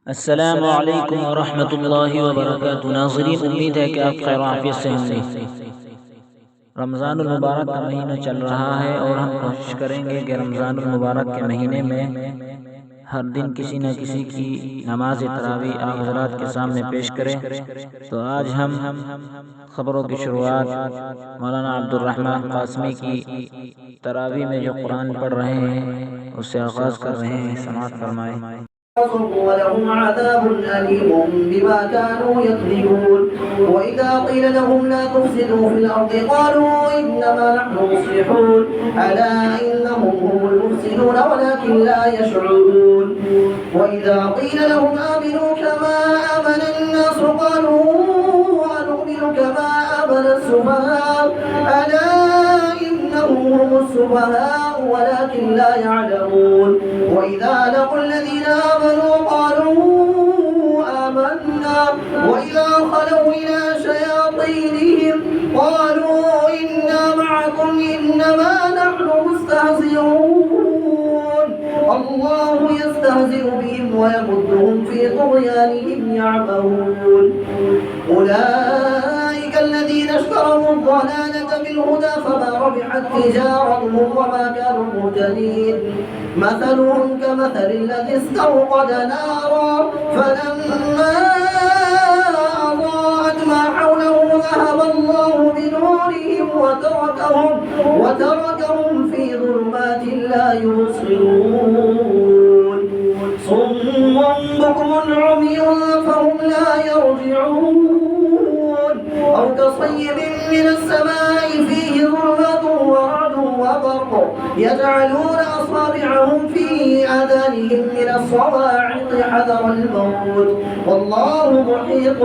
अस्सलाम वालेकुम वरहमतुल्लाहि वबरकातुहू। नाज़रीन, उम्मीद है कि आप खैर आफियत से होंगे। रमज़ानुल मुबारक का महीना चल रहा है और हम कोशिश करेंगे कि रमज़ानुल मुबारक के महीने में हर दिन किसी न किसी की नमाज तरावी आप हज़रात के सामने पेश करें। तो आज हम ख़बरों की शुरुआत मौलाना अब्दुर्रहमान क़ासमी की तरावी में जो कुरान पढ़ रहे हैं उससे आगाज़ कर रहे हैं। समाअत फरमाएं। ولهم عذاب أليم بما كانوا يكذبون وإذا قيل لهم لا تفسدوا في الأرض قالوا إنما نحن مصلحون ألا إنهم هم المفسدون ولكن لا يشعرون وإذا قيل لهم آمنوا كما آمن الناس قالوا أنؤمن كما آمن السفهاء ألا إنهم هم السفهاء ولكن لا يعلمون وإذا لقوا الذين آمنوا قالوا آمنا وإذا خلوا إلى شياطينهم قالوا إنا معكم إنما نحن مستهزئون الله يستهزئ بهم ويمدهم في طغيانهم يعمهون أولئك الذين اشتروا الضلالة بالهدى فما ربحت تجارتهم وما كانوا مهتدين مثلهم كمثل الذي استوقد نارا فلما أضاءت ما حوله ذهب الله بنورهم وتركهم في ظلمات لا يبصرون صم بكم عمي فهم لا يرجعون أو كصيب من السماء فيه ظلمات ورعد وبرق يجعلون أصابعهم في آذانهم من الصواعق حذر الموت والله محيط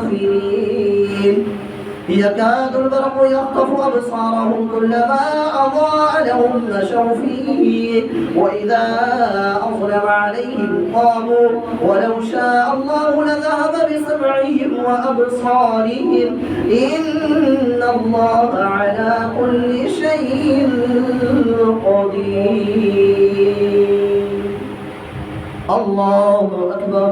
بالكافرين يكاد البرق يخطف أبصارهم كلما أضاء لهم مشوا فيه وإذا أظلم عليهم قاموا ولو شاء الله لذهب بسمعهم وأبصارهم إن الله على كل شيء قدير الله أكبر